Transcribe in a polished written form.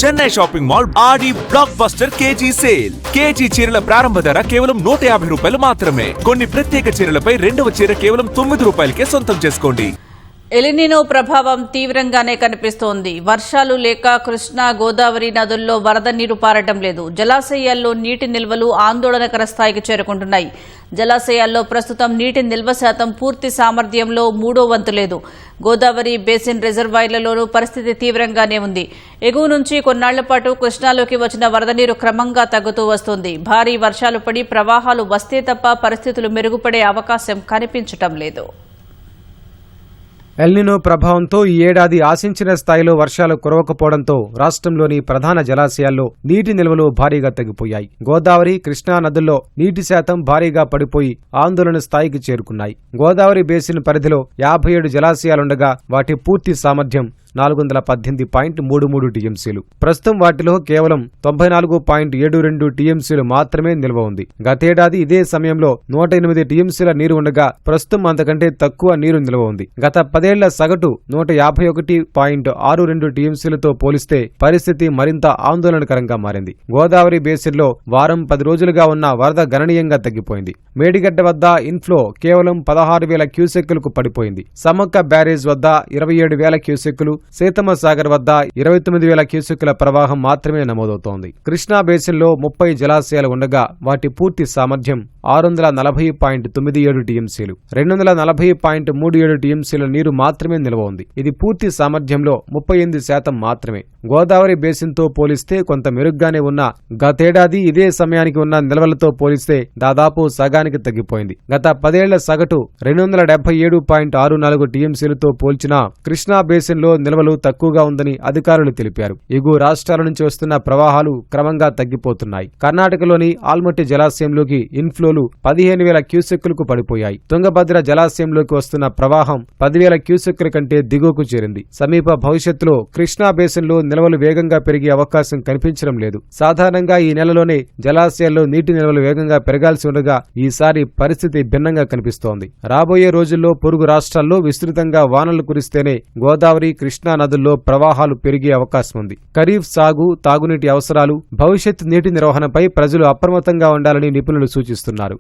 Chennai shopping mall Aadi blockbuster KG sale. KG చీరల ప్రారంభ ధర కేవలం 150 రూపాయలు మాత్రమే. కొన్ని ప్రత్యేక చీరలపై రెండవ చీర కేవలం 9 రూపాయలకే సొంతం చేసుకోండి. ఎలినినో ప్రభావం తీవ్రంగానే కనిపిస్తోంది. వర్షాలు లేక కృష్ణా గోదావరి నదుల్లో వరద నీరు పారడం లేదు. జలాశయాల్లో నీటి నిల్వలు ఆందోళనకర స్థాయికి చేరుకుంటున్నాయి. జలాశయాల్లో ప్రస్తుతం నీటి నిల్వ శాతం పూర్తి సామర్థ్యంలో 3వ వంతు లేదు. గోదావరి బేసిన్ రిజర్వాయర్లలోనూ పరిస్థితి తీవ్రంగానే ఉంది. ఎగువ నుంచి కొన్నాళ్ల పాటు కృష్ణాలోకి వచ్చిన వరద నీరు క్రమంగా తగ్గుతూ వస్తోంది. భారీ వర్షాలు పడి ప్రవాహాలు వస్తే తప్ప పరిస్థితులు మెరుగుపడే అవకాశం కనిపించటం లేదు. ఎల్నినో ప్రభావంతో ఈ ఏడాది ఆశించిన స్థాయిలో వర్షాలు కురవకపోవడంతో రాష్ట్రంలోని ప్రధాన జలాశయాల్లో నీటి నిల్వలు భారీగా తగ్గిపోయాయి. గోదావరి, కృష్ణా నదుల్లో నీటి శాతం భారీగా పడిపోయి ఆందోళన స్థాయికి చేరుకున్నాయి. గోదావరి బేసిన్ పరిధిలో 57 జలాశయాలుండగా వాటి పూర్తి సామర్థ్యం 418.33 టీఎంసీలు. ప్రస్తుతం వాటిలో కేవలం 94.72 టీఎంసీలు మాత్రమే నిల్వ ఉంది. గతేడాది ఇదే సమయంలో 108 టీఎంసీల నీరు ఉండగా ప్రస్తుతం అంతకంటే తక్కువ నీరు నిల్వ ఉంది. గత 10 ఏళ్ల సగటు 151.62 టీఎంసీలతో పోలిస్తే పరిస్థితి మరింత ఆందోళనకరంగా మారింది. గోదావరి బేసిన్లో వారం 10 రోజులుగా ఉన్న వరద గణనీయంగా తగ్గిపోయింది. మేడిగడ్డ వద్ద ఇన్ఫ్లో కేవలం 16,000 క్యూసెక్కులకు పడిపోయింది. సమ్మక్క బ్యారేజ్ వద్ద 27,000 క్యూసెక్కులు, సీతమ్మ సాగర్ వద్ద 29,000 క్యూసెక్కుల ప్రవాహం మాత్రమే నమోదవుతోంది. కృష్ణా బేసిన్లో 30 జలాశయాలు ఉండగా వాటి పూర్తి సామర్థ్యం 640.97 టీఎంసీలు. 240.37 టీఎంసీల నీరు మాత్రమే నిల్వ ఉంది. ఇది పూర్తి సామర్థ్యంలో 38% మాత్రమే. గోదావరి బేసిన్తో పోలిస్తే కొంత మెరుగ్గానే ఉన్న గతేడాది ఇదే సమయానికి ఉన్న నిల్వలతో పోలిస్తే దాదాపు సగానికి తగ్గిపోయింది. గత 10 ఏళ్ల సగటు 277.64 టీఎంసీలతో పోల్చినా కృష్ణా బేసిన్లో నిల్వలు తక్కువగా ఉందని అధికారులు తెలిపారు. ఎగువ రాష్ట్రాల నుంచి వస్తున్న ప్రవాహాలు క్రమంగా తగ్గిపోతున్నాయి. కర్ణాటకలోని ఆల్మట్టి జలాశయంలోకి ఇన్ఫ్లోలు 15,000 క్యూసెక్కులకు పడిపోయాయి. తుంగభద్ర జలాశయంలోకి వస్తున్న ప్రవాహం 10,000 క్యూసెక్కుల కంటే దిగువకు చేరింది. సమీప భవిష్యత్తులో కృష్ణా బేసిన్లో నిల్వలు వేగంగా పెరిగే అవకాశం కనిపించడం లేదు. సాధారణంగా ఈ నెలలోనే జలాశయాల్లో నీటి నిల్వలు వేగంగా పెరగాల్సి ఉండగా ఈసారి పరిస్థితి భిన్నంగా కనిపిస్తోంది. రాబోయే రోజుల్లో పొరుగు రాష్ట్రాల్లో విస్తృతంగా వానలు కురిస్తేనే గోదావరి, కృష్ణా నదుల్లో ప్రవాహాలు పెరిగే అవకాశం ఉంది. ఖరీఫ్ సాగు, తాగునీటి అవసరాలు, భవిష్యత్ నీటి నిర్వహణపై ప్రజలు అప్రమత్తంగా ఉండాలని నిపుణులు సూచిస్తున్నారు.